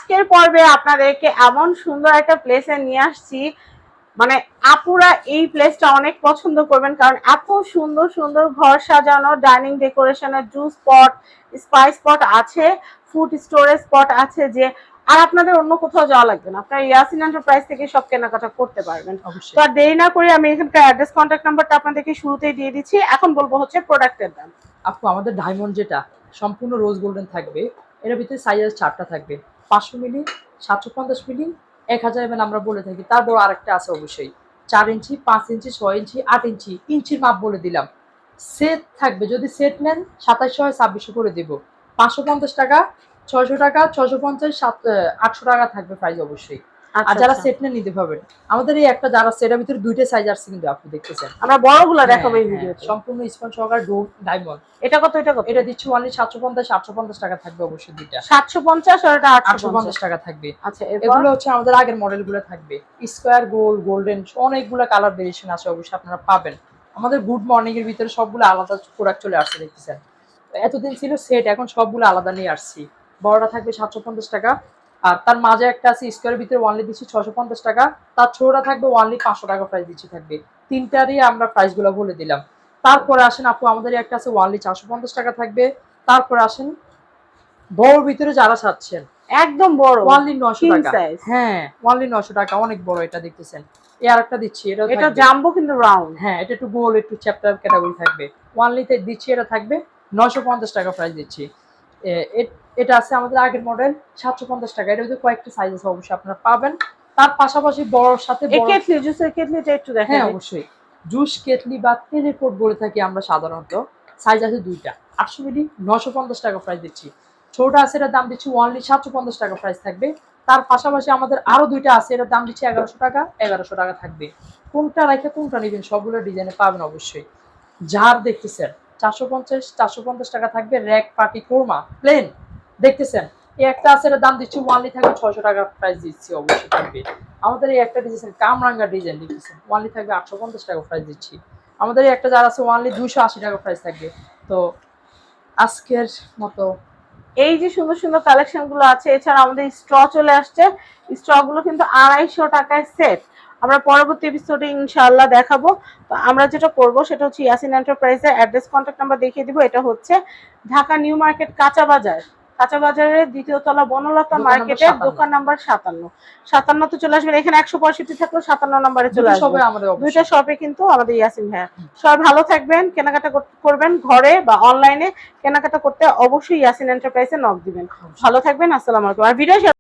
আজকের পর্বে আপনাদেরকে এমন সুন্দর একটা প্লেসে নিয়ে আসছি, মানে আপুরা এই প্লেসটা অনেক পছন্দ করবেন, কারণ এত সুন্দর সুন্দর ঘর সাজানো, ডাইনিং ডেকোরেশনের, জুস স্পট, স্পাইস স্পট আছে, ফুড স্টোরেজ স্পট আছে, যে আর আপনাদের অন্য কোথাও যাওয়া লাগবে না, আপনারা ইয়াসিন এন্টারপ্রাইজ থেকে সব কেনাকাটা করতে পারবেন। তো আর দেরি না করে আমি এখানকার অ্যাড্রেস, কন্ট্যাক্ট নাম্বারটা আপনাদেরকে শুরুতেই দিয়ে দিচ্ছি। এখন বলবো হচ্ছে প্রোডাক্টের দাম। আপু আমাদের ডায়মন্ড যেটা সম্পূর্ণ রোজ গোল্ডেন থাকবে, এর ভিতরে সাইজ 4টা থাকবে, 500 মিলি, 750 মিলি, 1000 ml আমরা বলে থাকি। তারপর আরেকটা আছে অবশ্যই 4 ইঞ্চি, 5 ইঞ্চি, 6 ইঞ্চি, 8 ইঞ্চি, ইঞ্চির মাপ বলে দিলাম। সেট থাকবে, যদি সেট নেন 2700 হয় 2600 করে দিব। 550 টাকা, 600 টাকা, 650, 800 টাকা থাকবে প্রাইস অবশ্যই। আর যারা সেট নেন নিতে পারবেন। আমাদের এই একটা যারা সেটার ভিতরে দুইটা সাইজ আছে কিন্তু আপনি দেখতেছেন, আমরা বড়গুলো দেখাবো এই ভিডিওতে। সম্পূর্ণ স্পঞ্জ সহকারে ডায়মন্ড। এটা কত? এটা কত? এটা দিচ্ছি অনলি 750, 850 টাকা থাকবে অবশ্যই দুইটা। 750 আর এটা 850 টাকা থাকবে। আচ্ছা, এগুলো হচ্ছে আমাদের আগের মডেলগুলো থাকবে, স্কয়ার, গোল্ড, গোল্ডেন, অনেকগুলো কালার ভেরিয়েশন আছে অবশ্যই আপনারা পাবেন। আমাদের গুড মর্নিং এর ভিতরে সবগুলো আলাদা প্রোডাক্ট চলে আসছে দেখতেছেন। এতদিন ছিল সেট, এখন সবগুলো আলাদা নিয়ে আসছি। বড়টা থাকবে 750 টাকা, আর তার মাঝে একটা আছে স্কয়ারের ভিতরে ওয়ানলি দিচ্ছি 650 টাকা, তার ছোটটা থাকবে ওয়ানলি 500 টাকা প্রাইস দিচ্ছি থাকবে। তিনটারই আমরা প্রাইসগুলো বলে দিলাম। তারপরে আসেন আপু, আমাদের একটা আছে ওয়ানলি 450 টাকা থাকবে। তারপরে আসেন বড় ভিতরে যারা চাচ্ছেন একদম বড়, ওয়ানলি 900 টাকা। হ্যাঁ, ওয়ানলি 900 টাকা, অনেক বড় এটা দেখতেছেন। এই আরেকটা দিচ্ছি, এটা জাম্বো কিন্তু রাউন্ড। হ্যাঁ, এটা একটু গোল, একটু চ্যাপ্টার ক্যাটাগরি থাকবে। ওয়ানলিতে দিচ্ছি, এটা থাকবে 950 টাকা প্রাইস দিচ্ছি। এটা আছে আমাদের আগের মডেল 750 টাকা। এর ভিতরে কয়েকটা সাইজ আছে অবশ্যই আপনারা পাবেন। তার পাশাপাশি বড়র সাথে বড় কেটলি, জুসের কেটলিটা একটু দেখেন। হ্যাঁ অবশ্যই, জুস কেটলি বা টেলিপোর্ট বলে থাকি আমরা সাধারণত। সাইজ আছে দুইটা, 800 মিলি, 950 টাকা প্রাইস দিচ্ছি। ছোটটা আছে, এটার দাম দিচ্ছি ওয়ানলি 750 টাকা প্রাইস থাকবে। তার পাশাপাশি আমাদের আরো দুইটা আছে, এটার দাম দিচ্ছি 1100 টাকা, 1100 টাকা থাকবে। কোনটা রাখে কোনটা নেবেন, সবগুলো ডিজাইনে পাবেন অবশ্যই। যার দেখতেছেন 450 টাকা থাকবে, র্যাক পার্টি কোরমা প্লেন দেখতেছেন। এই একটা আছে, এটার দাম দিচ্ছি ওয়ানলি থাকবে 600 টাকা প্রাইস দিচ্ছি অবশ্যই থাকবে। আমাদের এই একটা ডিজাইন কামরাঙ্গা ডিজাইন দেখতেছেন, ওয়ানলি থাকবে 850 টাকা প্রাইস দিচ্ছি। আমাদের এই একটা যারা আছে ওয়ানলি 280 টাকা প্রাইস থাকবে। তো আজকের মতো এই যে সুন্দর সুন্দর কালেকশন গুলো আছে, এছাড়া আমাদের স্ট্র চলে আসছে। স্ট্র গুলো কিন্তু 250 টাকায় সেট। আমরা পরবর্তী এপিসোডে ইনশাআল্লাহ দেখাবো। তো আমরা যেটা করব সেটা হচ্ছে ইয়াসিন এন্টারপ্রাইজের অ্যাড্রেস, কন্ট্যাক্ট নাম্বার দেখিয়ে দিব। এটা হচ্ছে ঢাকা নিউ মার্কেট কাঁচা বাজার, কাঁচা বাজারের দ্বিতীয় তলা, বনলতা মার্কেটের দোকান নাম্বার 57। 57 তো চলে আসবেন। এখানে 165 থাকলেও 57 নম্বরে চলে আসবে। দুইটা শপে কিন্তু আমাদের ইয়াসিন ভাইয়া। সবাই ভালো থাকবেন, কেনাকাটা করবেন, ঘরে বা অনলাইনে কেনাকাটা করতে অবশ্যই ইয়াসিন এন্টারপ্রাইজে নক দিবেন। ভালো থাকবেন, আসসালামু আলাইকুম। আর ভিডিও